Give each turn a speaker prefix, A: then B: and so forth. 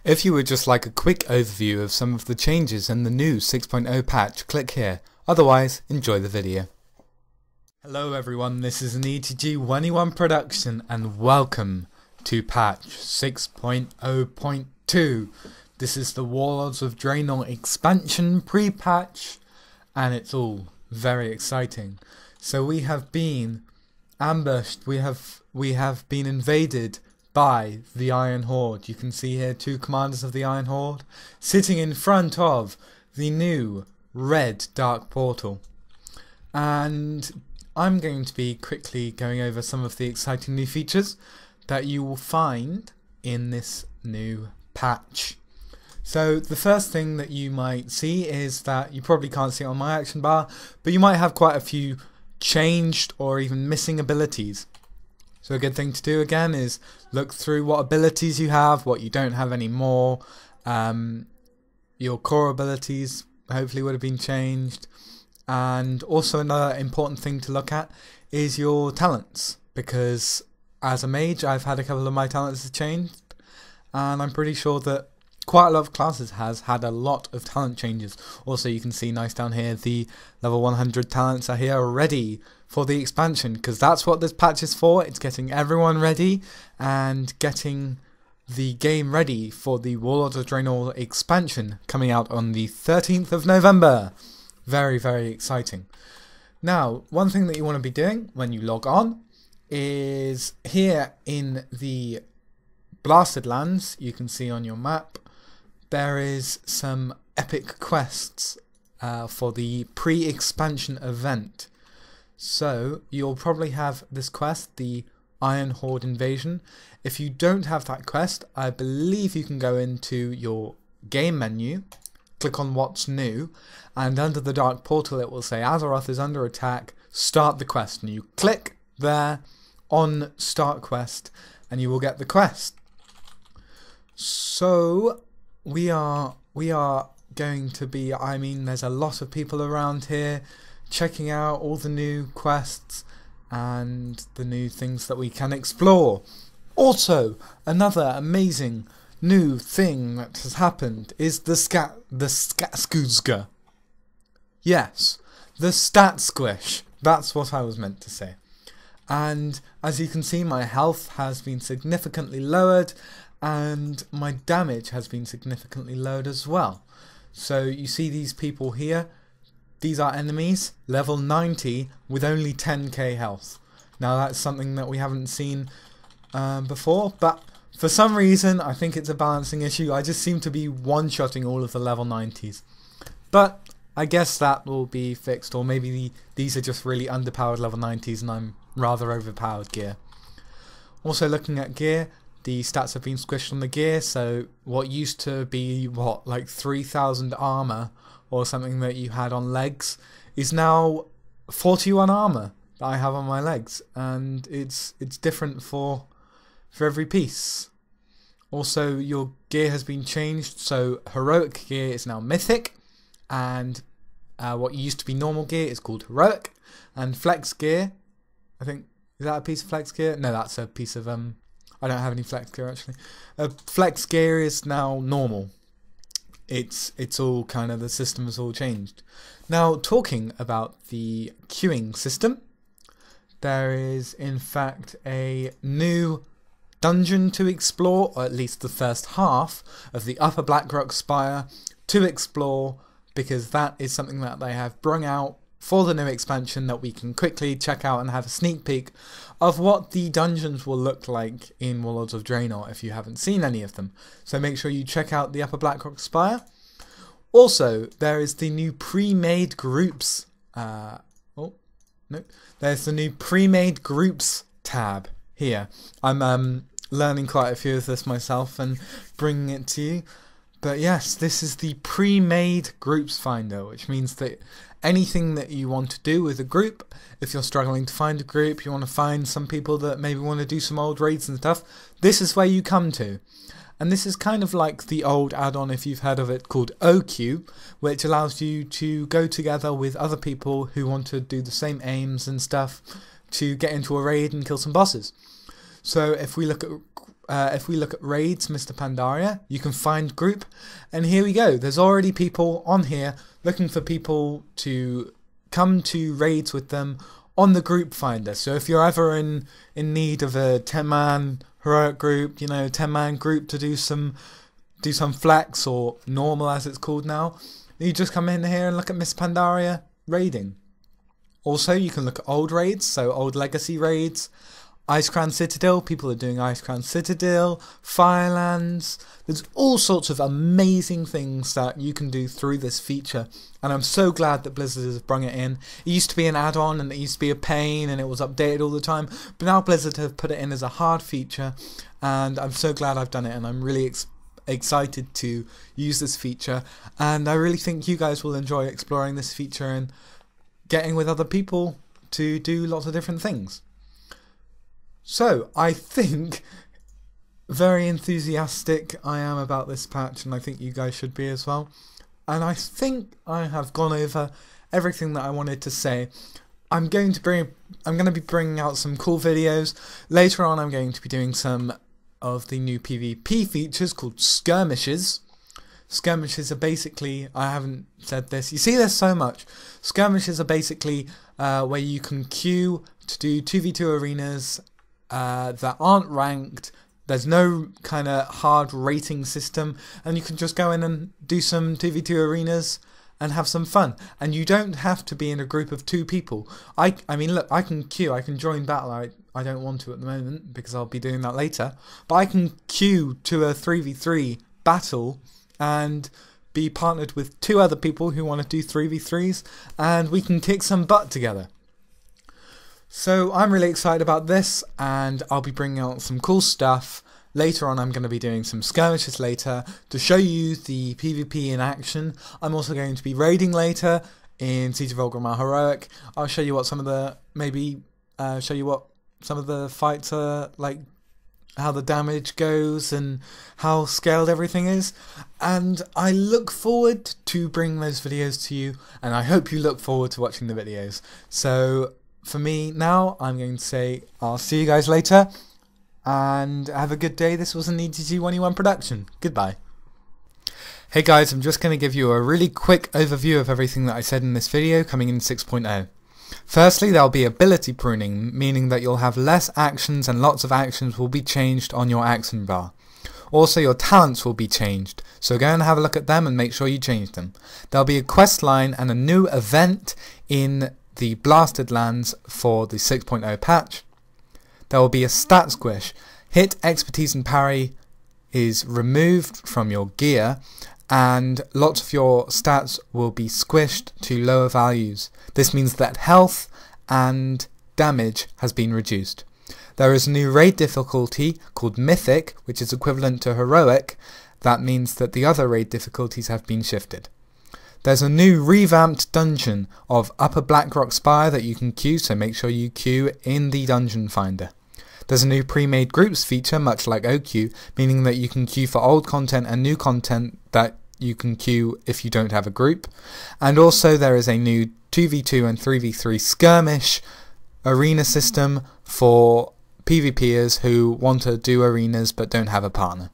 A: If you would just like a quick overview of some of the changes in the new 6.0 patch, click here. Otherwise, enjoy the video. Hello everyone, this is an ETG21 production and welcome to patch 6.0.2. This is the Warlords of Draenor expansion pre-patch and it's all very exciting. So we have been ambushed, we have been invaded by the Iron Horde. You can see here two commanders of the Iron Horde sitting in front of the new red dark portal. And I'm going to be quickly going over some of the exciting new features that you will find in this new patch. So the first thing that you might see is that you probably can't see it on my action bar, but you might have quite a few changed or even missing abilities. So a good thing to do again is look through what abilities you have, what you don't have anymore. Your core abilities hopefully would have been changed. And also another important thing to look at is your talents, because as a mage I've had a couple of my talents changed and I'm pretty sure that quite a lot of classes has had a lot of talent changes. Also you can see nice down here the level 100 talents are here ready for the expansion, because that's what this patch is for. It's getting everyone ready and getting the game ready for the World of Draenor expansion coming out on the 13th of November. Very, very exciting. Now, one thing that you want to be doing when you log on is here in the Blasted Lands, you can see on your map, there is some epic quests for the pre-expansion event. So you'll probably have this quest, the Iron Horde Invasion. If you don't have that quest, I believe you can go into your game menu, click on what's new, and under the dark portal it will say Azeroth is under attack, start the quest, and you click there on start quest and you will get the quest. So we are going to be, I mean, there's a lot of people around here checking out all the new quests and the new things that we can explore. Also, another amazing new thing that has happened is the Skatskuzga. Yes, the stat squish. That's what I was meant to say. And as you can see, my health has been significantly lowered and my damage has been significantly lowered as well. So you see these people here. These are enemies, level 90 with only 10k health. Now that's something that we haven't seen before, but for some reason I think it's a balancing issue. I just seem to be one-shotting all of the level 90s. But I guess that will be fixed, or maybe these are just really underpowered level 90s and I'm rather overpowered gear. Also looking at gear, the stats have been squished on the gear, so what used to be, what, like 3000 armor or something that you had on legs is now 41 armor that I have on my legs, and it's different for every piece. Also your gear has been changed, so heroic gear is now mythic, and what used to be normal gear is called heroic, and flex gear, I think, is that a piece of flex gear? No, that's a piece of I don't have any flex gear actually. Flex gear is now normal. It's all kind of, the system has all changed. Now talking about the queuing system, there is in fact a new dungeon to explore, or at least the first half of the Upper Blackrock Spire to explore, because that is something that they have brung out for the new expansion that we can quickly check out and have a sneak peek of what the dungeons will look like in Warlords of Draenor if you haven't seen any of them. So make sure you check out the Upper Blackrock Spire. Also, there is the new pre-made groups. There's the new pre-made groups tab here. I'm learning quite a few of this myself and bringing it to you. But yes, this is the pre-made groups finder, which means that anything that you want to do with a group, if you're struggling to find a group, you want to find some people that maybe want to do some old raids and stuff, this is where you come to. And this is kind of like the old add-on, if you've heard of it, called OQ, which allows you to go together with other people who want to do the same aims and stuff to get into a raid and kill some bosses. So if we look at if we look at raids, Mr. Pandaria, you can find group, and here we go. There's already people on here looking for people to come to raids with them on the group finder. So if you're ever in need of a 10-man heroic group, 10-man group to do some flex, or normal as it's called now, you just come in here and look at Miss Pandaria raiding. Also, you can look at old raids, so old legacy raids, Icecrown Citadel, people are doing Icecrown Citadel, Firelands. There's all sorts of amazing things that you can do through this feature, and I'm so glad that Blizzard has brought it in. It used to be an add-on, and it used to be a pain, and it was updated all the time, but now Blizzard have put it in as a hard feature, and I'm so glad I've done it, and I'm really excited to use this feature, and I really think you guys will enjoy exploring this feature and getting with other people to do lots of different things. So, I think very enthusiastic I am about this patch, and I think you guys should be as well. And I think I have gone over everything that I wanted to say. I'm going to be bringing out some cool videos. Later on, I'm going to be doing some of the new PvP features called skirmishes. Skirmishes are basically, I haven't said this, you see there's so much. Skirmishes are basically where you can queue to do 2v2 arenas that aren't ranked. There's no kind of hard rating system, and you can just go in and do some 2v2 arenas and have some fun. And you don't have to be in a group of 2 people. I mean, look, I can queue, I can join battle. I don't want to at the moment because I'll be doing that later, but I can queue to a 3v3 battle and be partnered with 2 other people who want to do 3v3s, and we can kick some butt together. So I'm really excited about this, and I'll be bringing out some cool stuff. Later on, I'm going to be doing some skirmishes later to show you the PvP in action. I'm also going to be raiding later in Siege of Orgrimmar Heroic. I'll show you what some of the, some of the fights are like, how the damage goes and how scaled everything is, and I look forward to bringing those videos to you, and I hope you look forward to watching the videos. So for me now, I'm going to say I'll see you guys later, and have a good day. This was an ETG1E1 production. Goodbye. Hey guys, I'm just going to give you a really quick overview of everything that I said in this video coming in 6.0. Firstly, there'll be ability pruning, meaning that you'll have less actions and lots of actions will be changed on your action bar. Also, your talents will be changed, so go and have a look at them and make sure you change them. There'll be a quest line and a new event in the Blasted Lands for the 6.0 patch. There will be a stat squish. Hit, expertise and parry is removed from your gear, and lots of your stats will be squished to lower values. This means that health and damage has been reduced. There is a new raid difficulty called Mythic, which is equivalent to Heroic. That means that the other raid difficulties have been shifted. There's a new revamped dungeon of Upper Blackrock Spire that you can queue, so make sure you queue in the dungeon finder. There's a new pre-made groups feature, much like OQ, meaning that you can queue for old content and new content that you can queue if you don't have a group. And also there is a new 2v2 and 3v3 skirmish arena system for PvPers who want to do arenas but don't have a partner.